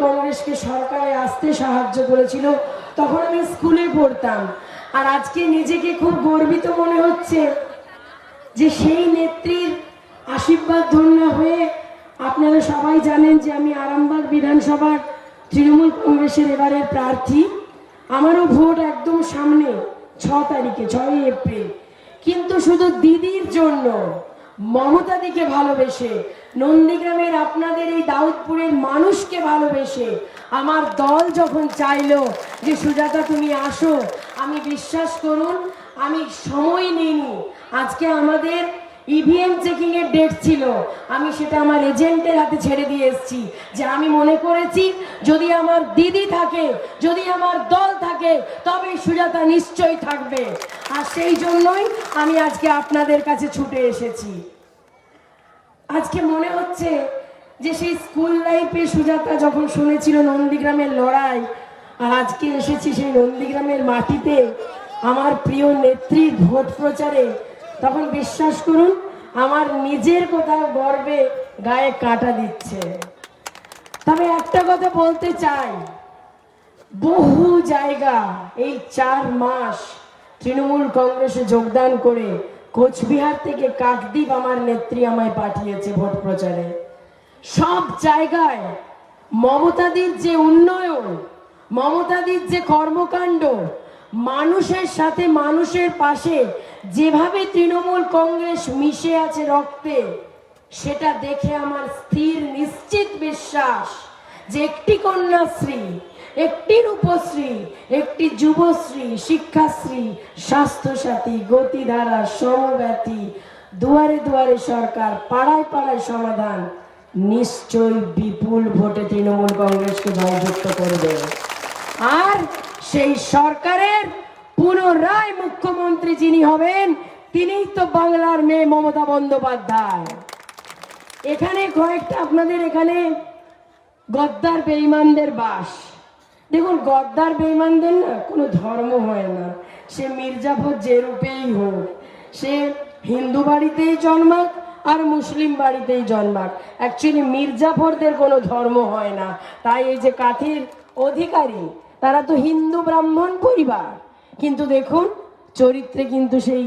কংগ্রেসকে সরকারে আসতে সাহায্য করেছিল, তখন আমি স্কুলে পড়তাম। আর আজকে নিজেকে খুব গর্বিত মনে হচ্ছে যে সেই নেত্রীর আশীর্বাদ ধন্য হয়ে, আপনারা সবাই জানেন যে আমি আরামবাগ বিধানসভার তৃণমূল কংগ্রেসের এবারের প্রার্থী। আমারও ভোট একদম সামনে 6 তারিখে, 6 এপ্রিল। কিন্তু শুধু দিদির জন্য, মমতাদিকে ভালোবেসে, নন্দীগ্রামের আপনাদের এই দাউদপুরের মানুষকে ভালোবেসে আমার দল যখন চাইলো যে সুজাতা তুমি আসো, আমি বিশ্বাস করুন আমি সময় নিইনি। আজকে আমাদের ইভিএম চেকিং এর ডেট ছিল, আমি সেটা আমার এজেন্টের হাতে ছেড়ে দিয়ে এসেছি যে আমি মনে করেছি যদি আমার দিদি থাকে, যদি আমার দল থাকে, তবে সুজাতা নিশ্চয়ই থাকবে। আর সেই জন্যই আমি আজকে আপনাদের কাছে ছুটে এসেছি। আজকে মনে হচ্ছে যে সেই স্কুল লাইফে সুজাতা যখন শুনেছিল নন্দীগ্রামের লড়াই, আর আজকে এসেছি সেই নন্দীগ্রামের মাটিতে আমার প্রিয় নেত্রীর ভোট প্রচারে, তখন বিশ্বাস করুন আমার নিজের কোথাও গর্বে গায়ে কাঁটা দিচ্ছে। তবে একটা কথা বলতে চাই, বহু জায়গা এই 4 মাস তৃণমূল কংগ্রেসে যোগদান করে কোচবিহার থেকে কাকদ্বীপ আমার নেত্রী আমায় পাঠিয়েছে ভোট প্রচারে। সব জায়গায় মমতাদির যে উন্নয়ন, মমতাদির যে কর্মকাণ্ড, মানুষের সাথে মানুষের পাশে যেভাবে তৃণমূল কংগ্রেস মিশে আছে রক্তে, সেটা দেখে আমার স্থির নিশ্চিত বিশ্বাস যে একটি কন্যাশ্রী, একটি রূপশ্রী, একটি যুবশ্রী, শিক্ষাশ্রী, স্বাস্থ্যসাথী, গতিধারা, সমব্যথী, দুয়ারে দুয়ারে সরকার, পাড়ায় পাড়ায় সমাধান নিশ্চয়ই বিপুল ভোটে তৃণমূল কংগ্রেসকে জয়যুক্ত করবে। আর সেই সরকারের পুনরায় মুখ্যমন্ত্রী যিনি হবেন, তিনিই তো বাংলার মেয়ে মমতা বন্দ্যোপাধ্যায়। এখানে কয়েকটা আপনাদের এখানে গদ্দার বেঈমানদের বাস। দেখুন, গদ্দার বেঈমানদের না কোনো ধর্ম হয় না, সে মির্জাফর যে রূপেই হোক, সে হিন্দু বাড়িতেই জন্মাক আর মুসলিম বাড়িতেই জন্মাক, অ্যাকচুয়ালি মির্জাফরদের কোনো ধর্ম হয় না। তাই এই যে কাঠির অধিকারী, তারা তো হিন্দু ব্রাহ্মণ পরিবার, কিন্তু দেখুন চরিত্রে কিন্তু সেই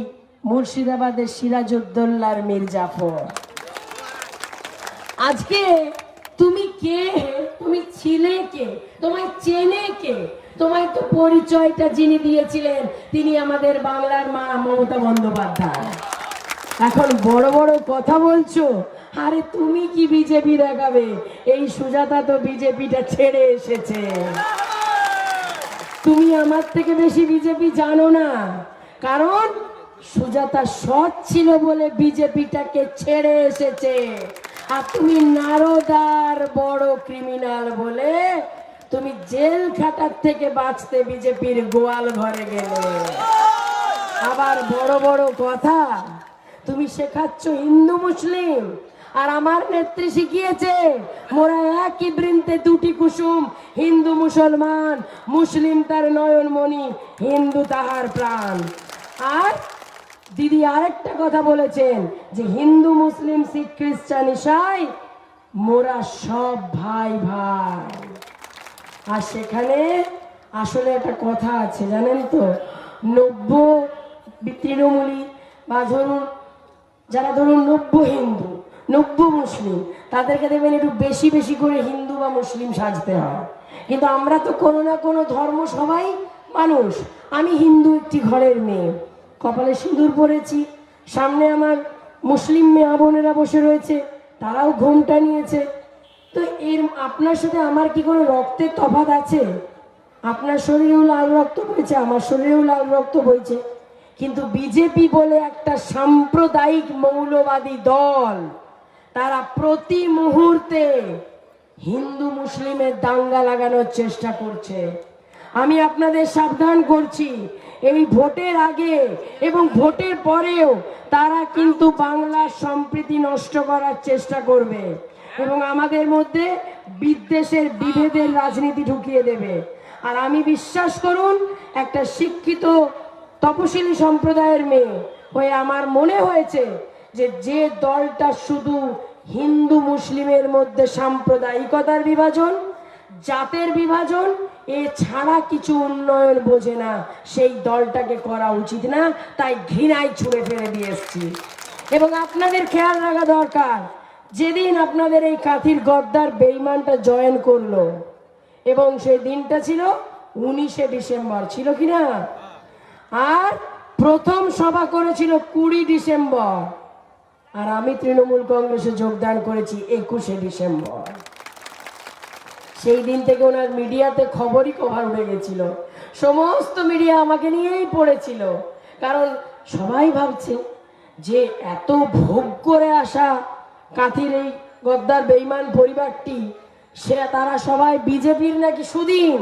মুর্শিদাবাদের সিরাজউদ্দৌলার মির্জাফর। আজকে তুমি কে, তুমি ছিলে কে, তোমায় চেনে কে? তোমায় তো পরিচয়টা যিনি দিয়েছিলেন তিনি আমাদের বাংলার মা মমতা বন্দ্যোপাধ্যায়। এখন বড় বড় কথা বলছো, আরে তুমি কি বিজেপি দেখাবে? এই সুজাতা তো বিজেপিটা ছেড়ে এসেছে। তুমি আমার থেকে বেশি বিজেপি জানো না, কারণ সুজাতা সৎ ছিল বলে বিজেপিটাকে ছেড়ে এসেছে। আর তুমি নারদার বড় ক্রিমিনাল বলে তুমি জেল খাটার থেকে বাঁচতে বিজেপির গোয়াল ঘরে গেলে। আবার বড় বড় কথা তুমি শেখাচ্ছ হিন্দু মুসলিম, আর আমার নেত্রী শিখিয়েছে মোরা একই বৃন্তে দুটি কুসুম, হিন্দু মুসলমান, মুসলিম তার নয়নমণি, হিন্দু তাহার প্রাণ। আর দিদি আরেকটা কথা বলেছেন যে হিন্দু মুসলিম শিখ খ্রিস্টান ইসাই মোরা সব ভাই ভাই। আর সেখানে আসলে একটা কথা আছে জানেন তো, 90 তৃণমূলী বা ধরুন যারা ধরুন 90 হিন্দু 90 মুসলিম, তাদেরকে দেখবেন একটু বেশি বেশি করে হিন্দু বা মুসলিম সাজতে হয়। কিন্তু আমরা তো কোনো না কোনো ধর্ম সবাই মানুষ। আমি হিন্দু একটি ঘরের মেয়ে, কপালে সিঁদুর পরেছি, সামনে আমার মুসলিম মেয়ে বোনেরা বসে রয়েছে, তারাও ঘোমটা নিয়েছে। তো এর আপনার সাথে আমার কি কোনো রক্তের তফাৎ আছে? আপনার শরীরেও লাল রক্ত বইছে, আমার শরীরেও লাল রক্ত বইছে, কিন্তু বিজেপি বলে একটা সাম্প্রদায়িক মৌলবাদী দল, তারা প্রতি মুহূর্তে হিন্দু মুসলিমের দাঙ্গা লাগানোর চেষ্টা করছে। আমি আপনাদের সাবধান করছি, এই ভোটের আগে এবং ভোটের পরেও তারা কিন্তু বাংলার সম্প্রীতি নষ্ট করার চেষ্টা করবে এবং আমাদের মধ্যে বিদ্বেষের বিভেদের রাজনীতি ঢুকিয়ে দেবে। আর আমি বিশ্বাস করুন, একটা শিক্ষিত তপশিলি সম্প্রদায়ের মেয়ে হয়ে আমার মনে হয়েছে যে যে দলটা শুধু হিন্দু মুসলিমের মধ্যে সাম্প্রদায়িকতার বিভাজন, জাতের বিভাজন এ ছাড়া কিছু উন্নয়ন বোঝে না, সেই দলটাকে করা উচিত না, তাই ঘৃণায় ছুঁড়ে ফেলে দিয়ে এসছি। এবং আপনাদের খেয়াল রাখা দরকার, যেদিন আপনাদের এই কাঁথির গদ্দার বেঈমানটা জয়েন করলো, এবং সেই দিনটা ছিল 19শে ডিসেম্বর, ছিল কিনা? আর প্রথম সভা করেছিল 20 ডিসেম্বর, আর আমি তৃণমূল কংগ্রেসে যোগদান করেছি 21শে ডিসেম্বর। সেই দিন থেকে ওনার মিডিয়াতে খবরই কভার হয়ে গেছিল, সমস্ত মিডিয়া আমাকে নিয়েই পড়েছিল। কারণ সবাই ভাবছে যে এত ভোগ করে আসা কাঁথির এই গদ্দার বেঈমান পরিবারটি, সে তারা সবাই বিজেপির নাকি সুদিন,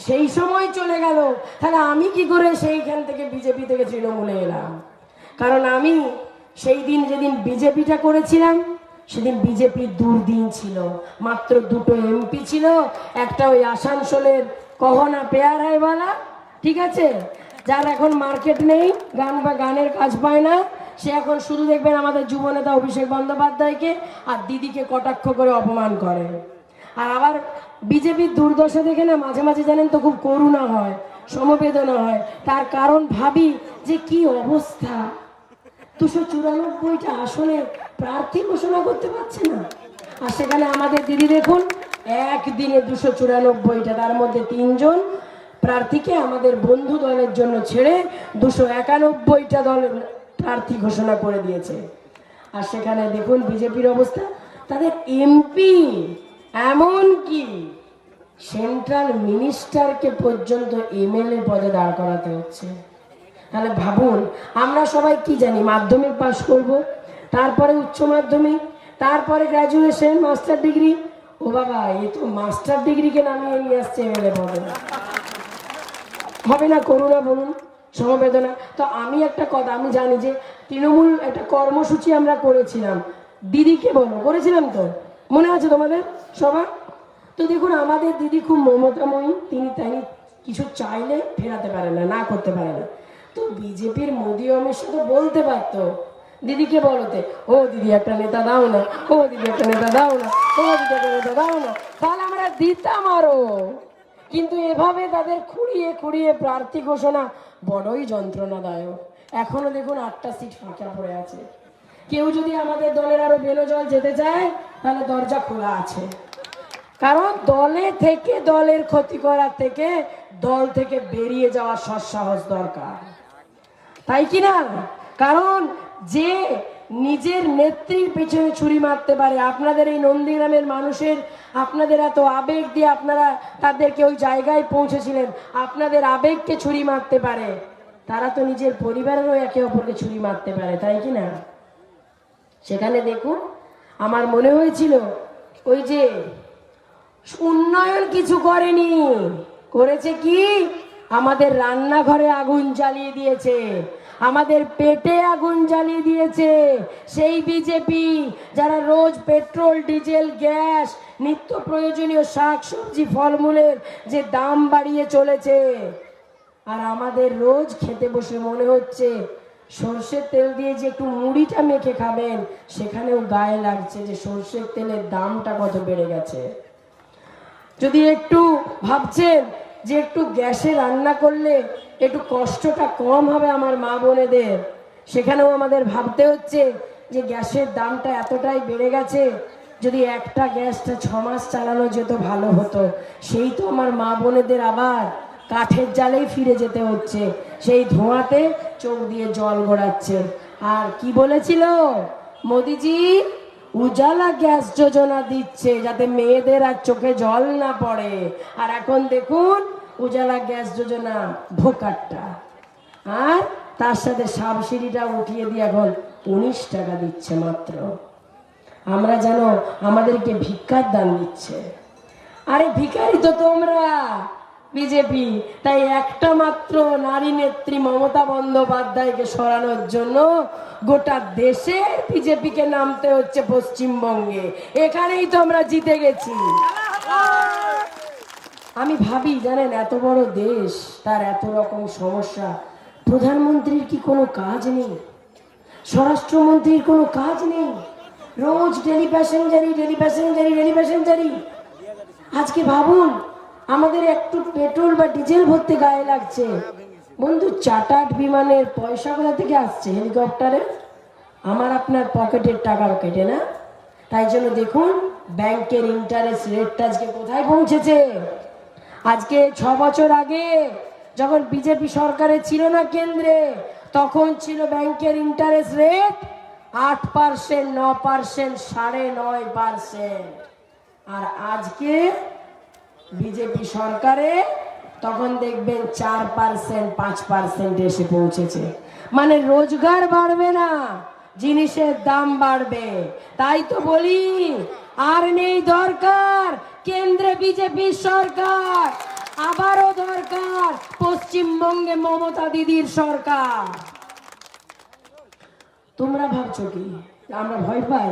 সেই সময় চলে গেল, তাহলে আমি কি করে সেইখান থেকে বিজেপি থেকে তৃণমূলে এলাম? কারণ আমি সেই দিন যেদিন বিজেপিটা করেছিলাম, সেদিন বিজেপির দুর্দিন ছিল, মাত্র 2টো এমপি ছিল, একটা ওই আসানসোলের কহনা পেয়ার হায়ওয়ালা, ঠিক আছে, যার এখন মার্কেট নেই, গান বা গানের কাজ পায় না, সে এখন শুধু দেখবেন আমাদের যুবনেতা অভিষেক বন্দ্যোপাধ্যায়কে আর দিদিকে কটাক্ষ করে অপমান করে। আর আবার বিজেপির দুর্দশা দেখে না মাঝে মাঝে জানেন তো খুব করুণা হয়, সমবেদনা হয়। তার কারণ ভাবি যে কি অবস্থা, 294টা আসনে প্রার্থী ঘোষণা করতে পারছে না, আর সেখানে আমাদের দিদি দেখুন একদিনে 294টা, তার মধ্যে 3 জন প্রার্থীকে আমাদের বন্ধু দলের জন্য ছেড়ে 291টা দলের প্রার্থী ঘোষণা করে দিয়েছে। আর সেখানে দেখুন বিজেপির অবস্থা, তাদের এমপি এমন কি সেন্ট্রাল মিনিস্টারকে পর্যন্ত এমএলএ পদে দাঁড় করাতে হচ্ছে। তাহলে ভাবুন, আমরা সবাই কি জানি, মাধ্যমিক পাশ করব, তারপরে উচ্চ মাধ্যমিক, তারপরে গ্র্যাজুয়েশন, মাস্টার ডিগ্রি। ও বাবা, এই তো মাস্টার ডিগ্রিকে নামিয়ে নিয়ে আসছে এমএলএ পদে। হবে না করুণা বলুন, সমবেদনা? তো আমি একটা কথা, আমি জানি যে তৃণমূল একটা কর্মসূচি আমরা করেছিলাম, দিদিকে বলো, করেছিলাম তো, মনে আছে তোমাদের সবার? তো দেখুন আমাদের দিদি খুব মমতাময়ী, তিনি কিছু চাইলে ফেরাতে পারে না, না করতে পারে না। তো বিজেপির মোদী অমিত শাহ তো বলতে পারতো দিদিকে বলতে, ও দিদি একটা নেতা দাও না, ও দিদি একটা নেতা দাও না, ও দিদি একটা নেতা দাও না, তাহলে আমরা দিতাম আরো। কিন্তু এভাবে তাদের খুঁড়িয়ে খুঁড়িয়ে প্রার্থী ঘোষণা বড়ই যন্ত্রণাদায়ক। এখনো দেখুন 8টা সিট ফাঁকা পড়ে আছে। কেউ যদি আমাদের দলের আরো বেনজল যেতে চায়, তাহলে দরজা খোলা আছে। কারণ দলে থেকে দলের ক্ষতি করার থেকে দল থেকে বেরিয়ে যাওয়ার সৎসাহস দরকার, তাই কি না? কারণ যে নিজের নেত্রীর পেছনে ছুরি মারতে পারে, আপনাদের এই নন্দীগ্রামের মানুষের, আপনাদের এত আবেগ দিয়ে আপনারা তাদেরকে ওই জায়গায় পৌঁছেছিলেন, আপনাদের আবেগকে ছুরি মারতে পারে, তারা তো নিজের পরিবারেরও একে অপরকে ছুরি মারতে পারে, তাই কি না? সেখানে দেখুন আমার মনে হয়েছিল ওই যে উন্নয়ন কিছু করেনি, করেছে কি, আমাদের রান্নাঘরে আগুন জ্বালিয়ে দিয়েছে, আমাদের পেটে আগুন জ্বালিয়ে দিয়েছে সেই বিজেপি, যারা রোজ পেট্রোল, ডিজেল, গ্যাস, নিত্য প্রয়োজনীয় শাক সবজি ফলমূলের যে দাম বাড়িয়ে চলেছে, আর আমাদের রোজ খেতে বসে মনে হচ্ছে সর্ষের তেল দিয়ে যে একটু মুড়িটা মেখে খাবেন, সেখানেও গায়ে লাগছে যে সর্ষের তেলের দামটা কত বেড়ে গেছে। যদি একটু ভাবছেন যে একটু গ্যাসে রান্না করলে একটু কষ্টটা কম হবে আমার মা বোনেদের, সেখানেও আমাদের ভাবতে হচ্ছে যে গ্যাসের দামটা এতটাই বেড়ে গেছে, যদি একটা গ্যাসটা 6 মাস চালানো যেত ভালো হতো। সেই তো আমার মা বোনেদের আবার কাঠের জালেই ফিরে যেতে হচ্ছে, সেই ধোঁয়াতে চোখ দিয়ে জল গড়াচ্ছে। আর কি বলেছিল মোদিজি, উজালা গ্যাস যোজনা দিচ্ছে যাতে মেয়েদের আর চোখে জল না পড়ে, আর এখন দেখুন উজালা গ্যাস যোজনা ভোকাট্টা, আর তার সাথে সাবসিডিটা উঠিয়ে দিয়ে এখন 19 টাকা দিচ্ছে মাত্র। আমরা জানো আমাদেরকে ভিক্ষার দান দিচ্ছে, আরে ভিখারি তো তোমরা বিজেপি। তাই একটা মাত্র নারী নেত্রী মমতা বন্দ্যোপাধ্যায়কে সরানোর জন্য গোটা দেশে বিজেপিকে নামতে হচ্ছে পশ্চিমবঙ্গে, এখানেই তো আমরা জিতে গেছি। আমি ভাবি জানেন, এত বড় দেশ, তার এত রকম সমস্যা, প্রধানমন্ত্রীর কি কোনো কাজ নেই? স্বরাষ্ট্রমন্ত্রীর কোনো কাজ নেই? রোজ ডেলি প্যাসেঞ্জারি, ডেলি প্যাসেঞ্জারি, ডেলি প্যাসেঞ্জারি। আজকে ভাবুন, আমাদের একটু পেট্রোল বা ডিজেল ভরতে গায়ে লাগছে, বন্ধু চার্টার্ড বিমানের পয়সা কোথা থেকে আসছে? হেলিকপ্টারে আমার আপনার পকেটের টাকা কেটে না? তাই জন্য দেখুন ব্যাংকের ইন্টারেস্ট রেটটা আজকে কোথায় পৌঁছেছে। আজকে 6 বছর আগে যখন বিজেপি সরকারে ছিল না কেন্দ্রে, তখন ছিল ব্যাংকের ইন্টারেস্ট রেট 8%, 9%, 9.5%। আর আজকে বিজেপি সরকারে তখন দেখবেন 4%, 5% এসে পৌঁছেছে। মানে রোজগার বাড়বে না, জিনিসের দাম বাড়বে। তাই তো বলি, আর নেই দরকার কেন্দ্রে বিজেপি সরকার, আবারও দরকার পশ্চিমবঙ্গে মমতা দিদির সরকার। তোমরা ভাবছো কি আমরা ভয় পাই?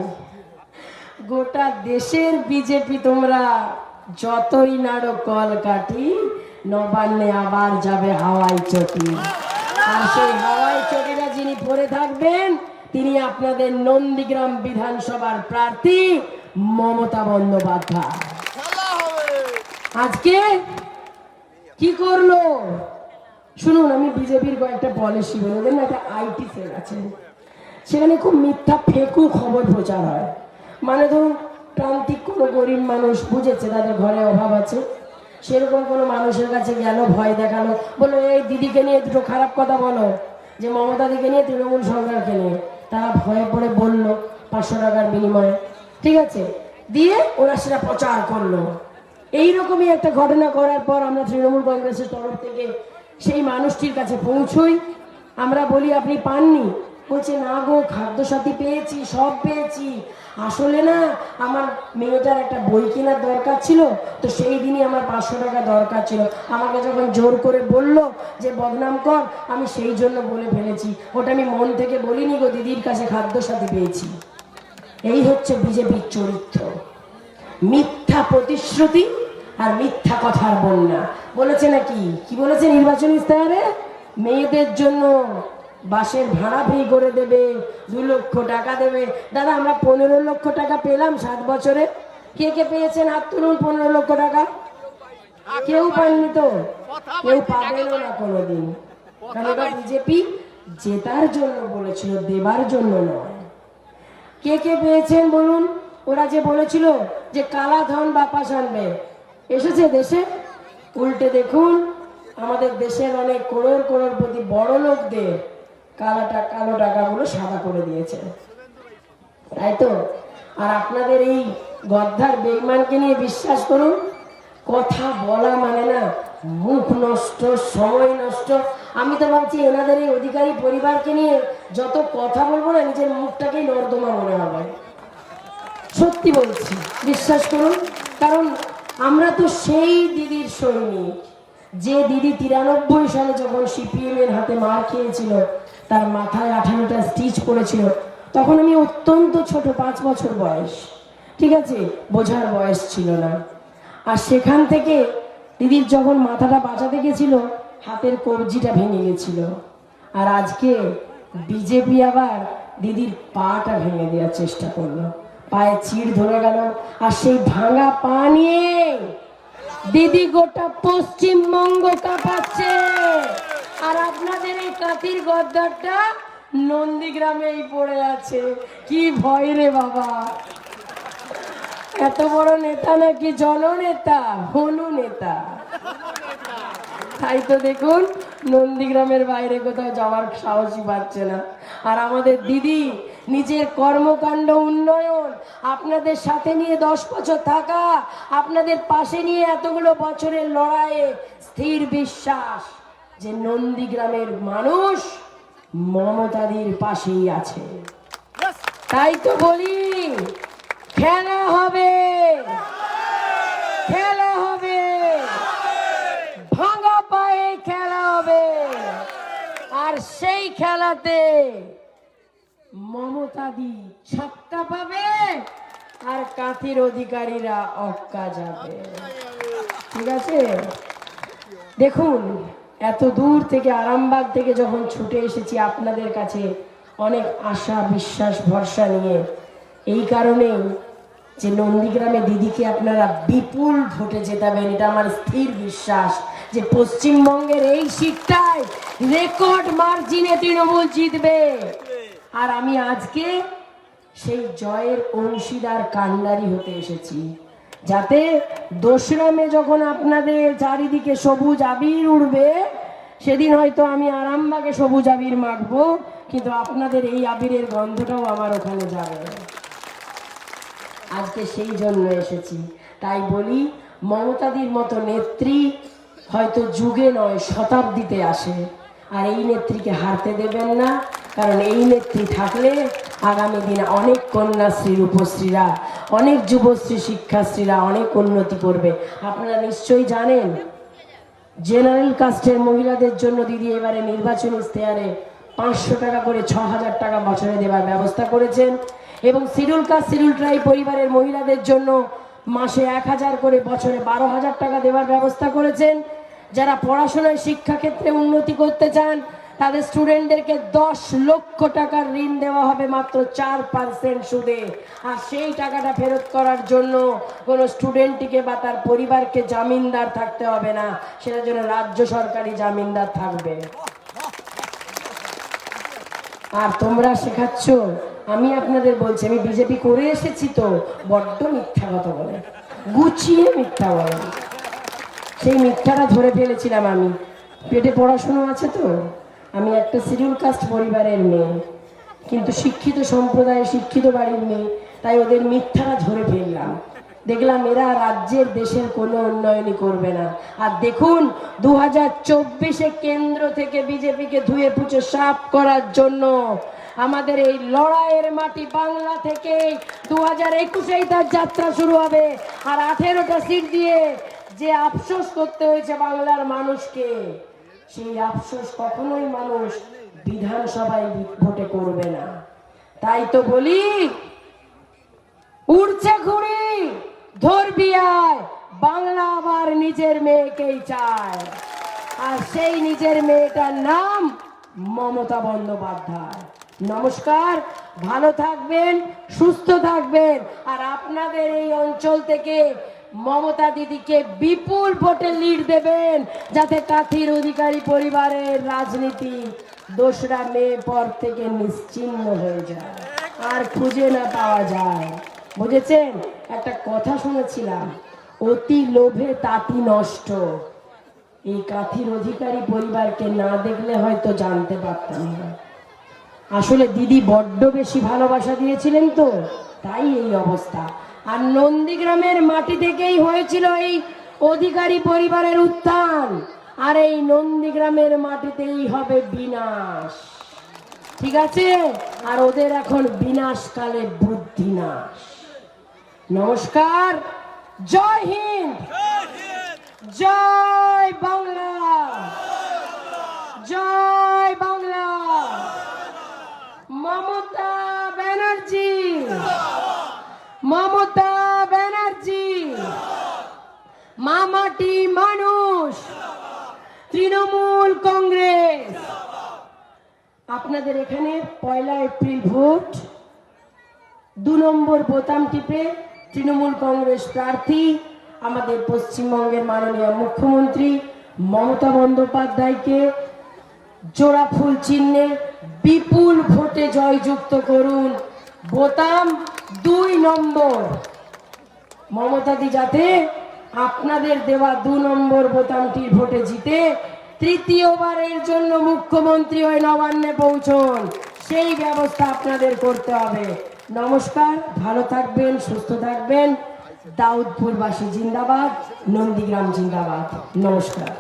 গোটা দেশের বিজেপি তোমরা যতই নাড়ো কলকাঠি, নবান্নে আবার যাবে হাওয়াই চটি। আর সেই হাওয়াই চটিটা যিনি পরে থাকবেন, তিনি আপনাদের নন্দীগ্রাম বিধানসভার প্রার্থী মমতা বন্দ্যোপাধ্যায়। আজকে কি করলো শুনুন, আমি বিজেপির কয়েকটা পলিসি বলে দেন। একটা আইটি সেল আছে, সেখানে খুব মিথ্যা ফেকু খবর প্রচার হয়। মানে ধরুন প্রান্তিক কোনো গরিব মানুষ বুঝেছে তাদের ঘরে অভাব আছে, সেরকম কোনো মানুষের কাছে গেল, ভয় দেখালো, বললো এই দিদিকে নিয়ে দুটো খারাপ কথা বলো, যে মমতা দিকে নিয়ে তৃণমূল সরকারকে নিয়ে। তারা ভয়ে পড়ে বলল 500 টাকার বিনিময়ে, ঠিক আছে, দিয়ে ওরা সেটা প্রচার করলো। এইরকমই একটা ঘটনা করার পর আমরা তৃণমূল কংগ্রেসের তরফ থেকে সেই মানুষটির কাছে পৌঁছই। আমরা বলি আপনি পাননি? বলছে না গো, খাদ্যসাথী পেয়েছি, সব পেয়েছি। আসলে না আমার মেয়েটার একটা বই কেনার দরকার ছিল, তো সেই দিনই আমার 500 টাকা দরকার ছিল। আমাকে যখন জোর করে বলল যে বদনাম কর, আমি সেই জন্য বলে ফেলেছি, ওটা আমি মন থেকে বলিনি গো, দিদির কাছে খাদ্যসাথী পেয়েছি। এই হচ্ছে বিজেপির চরিত্র, মিথ্যা প্রতিশ্রুতি আর মিথ্যা কথার বন্যা। বলেছে নাকি, কি বলেছে নির্বাচনী ইস্তাহারে? মেয়েদের জন্য বাসের ভাড়া ফ্রি করে দেবে, 2 লক্ষ টাকা দেবে। দাদা আমরা 15 লক্ষ টাকা পেলাম 7 বছরে। কে কে পেয়েছেন হাত তুলুন? 15 লক্ষ টাকা কেউ পাননি তো, কেউ পাবেনও না কোনোদিন। কারণ এটা বিজেপি জেতার জন্য বলেছিল, দেবার জন্য নয়। কে কে পেয়েছেন বলুন? ওরা যে বলেছিল যে কালা ধন বাপাস আনবে, এসেছে দেশে? উল্টে দেখুন আমাদের দেশের অনেক করোড়পতি বড় লোকদের কালো টাকাগুলো সাদা করে দিয়েছে, তাই তো? আর আপনাদের এই গদ্দার বেঈমানকে নিয়ে বিশ্বাস করুন, কথা বলা মানে না মুখ নষ্ট, সময় নষ্ট। আমি তো ভাবছি এনাদের এই অধিকারী পরিবারকে নিয়ে যত কথা বলবো না, নিজের মুখটাকেই নর্দমা মনে হবে। সত্যি বলছি, বিশ্বাস করুন। কারণ আমরা তো সেই দিদির সৈনিক, যে দিদি 93 সালে যখন সিপিএম এর হাতে মার খেয়েছিল, তার মাথায় 18টা স্টিচ পড়েছিল, তখন আমি অত্যন্ত ছোট, 5 বছর বয়স, ঠিক আছে, বোঝার বয়স ছিল না। আর সেখান থেকে দিদির যখন মাথাটা বাঁচাতে গেছিল, হাতের কবজিটা ভেঙে গেছিল। আর আজকে বিজেপি আবার দিদির পাটা ভেঙে দেওয়ার চেষ্টা করলো, পায়ে চিড় ধরে গেল। আর সেই ভাঙা পা নিয়ে দিদি গোটা পশ্চিমবঙ্গ কাঁপাচ্ছে। আর আপনাদের এই কাতির গদ্দারটা নন্দীগ্রামেই পড়ে আছে। কি ভয় রে বাবা! এত বড় নেতা নাকি জননেতা, হনু নেতা। তাই তো দেখুন নন্দীগ্রামের বাইরে কোথাও যাওয়ার সাহসই পাচ্ছে না। আর আমাদের দিদি নিজের কর্মকাণ্ড, উন্নয়ন, আপনাদের সাথে নিয়ে 10 বছর থাকা, আপনাদের পাশে নিয়ে এতগুলো বছরের লড়াইয়ে স্থির বিশ্বাস যে নন্দীগ্রামের মানুষ মমতাদির পাশেই আছে। তাই তো বলি খেলা হবে, খেলা হবে, ভাঙা পায়ে খেলা হবে। আর সেই খেলাতে মমতাদি ছক্কা পাবে আর কাতির অধিকারীরা অক্কা যাবে। ঠিক আছে, দেখুন এত দূর থেকে, আরামবাগ থেকে যখন ছুটে এসেছি আপনাদের কাছে অনেক আশা, বিশ্বাস, ভরসা নিয়ে। এই কারণেই যে নন্দীগ্রামে দিদিকে আপনারা বিপুল ভোটে জেতাবেন। এটা আমার স্থির বিশ্বাস যে পশ্চিমবঙ্গের এই সিটটায় রেকর্ড মার্জিনে তৃণমূল জিতবে। আর আমি আজকে সেই জয়ের অংশীদার কান্ডারি হতে এসেছি, যাতে 2রা মে যখন আপনাদের চারিদিকে সবুজ আবির উড়বে, সেদিন হয়তো আমি আরামবাগে সবুজ আবির মাখবো, কিন্তু আপনাদের এই আবিরের গন্ধটাও আমার ওখানে যাবে। আজকে সেই জন্য এসেছি। তাই বলি, মমতাদির মতো নেত্রী হয়তো যুগে নয় শতাব্দীতে আসে, আর এই নেত্রীকে হারতে দেবেন না। কারণ এই নেত্রী থাকলে আগামী দিনে অনেক কন্যাশ্রী, রূপশ্রীরা, অনেক যুবশ্রী, শিক্ষাশ্রীরা অনেক উন্নতি করবে। আপনারা নিশ্চয়ই জানেন, জেনারেল কাস্টের মহিলাদের জন্য দিদি এবারে নির্বাচনী ইশতেহারে 500 টাকা করে 6000 টাকা বছরে দেওয়ার ব্যবস্থা করেছেন, এবং শিডিউল কাস্ট, শিডিউল ট্রাইব পরিবারের মহিলাদের জন্য মাসে 1000 করে বছরে 12,000 টাকা দেওয়ার ব্যবস্থা করেছেন। যারা পড়াশোনায় শিক্ষাক্ষেত্রে উন্নতি করতে চান, তাদের স্টুডেন্টদেরকে 10 লক্ষ টাকার ঋণ দেওয়া হবে মাত্র 4% সুদে। আর সেই টাকাটা ফেরত করার জন্য কোনো স্টুডেন্টকে বা তার পরিবারকে জামিনদার থাকতে হবে না, সেটার জন্য রাজ্য সরকারি জামিনদার থাকবে। আর তোমরা শেখাচ্ছ, আমি আপনাদের বলছি, আমি বিজেপি করে এসেছি তো, বড্ড মিথ্যা কথা বলে, গুছিয়ে মিথ্যা বলে। সেই মিথ্যাটা ধরে ফেলেছিলাম আমি। পেটে পড়াশুনো আছে তো, আমি একটা শিডিউল কাস্ট পরিবারের মেয়ে, কিন্তু শিক্ষিত সম্প্রদায়ের, শিক্ষিত বাড়ির মেয়ে, তাই ওদের মিথ্যাটা ধরে ফেললাম। দেখলাম এরা রাজ্যের, দেশের কোনো উন্নয়নই করবে না। আর দেখুন, 2024-এ কেন্দ্র থেকে বিজেপিকে ধুয়ে পুছে সাফ করার জন্য আমাদের এই লড়াইয়ের মাটি বাংলা থেকে 2021-এই তার যাত্রা শুরু হবে। আর 18টা সিট দিয়ে যে আফসোস করতে হয়েছে বাংলার মানুষকে, সেই আফসোস কখনোই মানুষ বিধানসভায় ভোটে করবে না। তাই তো বলি, উড়ছে ঘুড়ি, ধরবি আয়, বাংলা আবার নিজের মেয়েকেই চায়। আর সেই নিজের মেয়েটার নাম মমতা বন্দ্যোপাধ্যায়। নমস্কার, ভালো থাকবেন, সুস্থ থাকবেন। আর আপনাদের এই অঞ্চল থেকে মমতা দিদিকে বিপুল ভোটে লিড দেবেন, যাতে কাথির অধিকারী পরিবারের রাজনীতি 2রা মে পর থেকে নিশ্চিহ্ন হয়ে যায়, আর খুঁজে না পাওয়া যায়। বুঝেছেন? একটা কথা শুনেছিলাম, অতি লোভে তাঁতি নষ্ট। এই কাথির অধিকারী পরিবারকে না দেখলে হয়তো জানতে পারতাম না। আসলে দিদি বড্ড বেশি ভালোবাসা দিয়েছিলেন তো, তাই এই অবস্থা। আর নন্দীগ্রামের মাটি থেকেই হয়েছিল এই অধিকারী পরিবারের উত্থান, আর এই নন্দীগ্রামের মাটিতেই হবে বিনাশ। ঠিক আছে? আর ওদের এখন বিনাশকালে বুদ্ধি নাশ। নমস্কার, জয় হিন্দ, জয় বাংলা, জয় বাংলা। মমতা ব্যানার্জি, মমতা ব্যানার্জি, মামাটি মানুষ, তৃণমূল কংগ্রেস। আপনাদের এখানে 1 এপ্রিল ভোট। 2 নম্বর বোতাম টিপে তৃণমূল কংগ্রেস প্রার্থী আমাদের পশ্চিমবঙ্গের মাননীয় মুখ্যমন্ত্রী মমতা বন্দ্যোপাধ্যায়কে জোড়া ফুল চিহ্নে বিপুল ভোটে জয়যুক্ত করুন। বোতাম 2 নম্বর। মমতাদি যাতে আপনাদের দেওয়া 2 নম্বর বোতামটির ভোটে জিতে 3য়বারের জন্য মুখ্যমন্ত্রী হয়ে নবান্নে পৌঁছন, সেই ব্যবস্থা আপনাদের করতে হবে। নমস্কার, ভালো থাকবেন, সুস্থ থাকবেন। দাউদপুরবাসী জিন্দাবাদ, নন্দীগ্রাম জিন্দাবাদ। নমস্কার।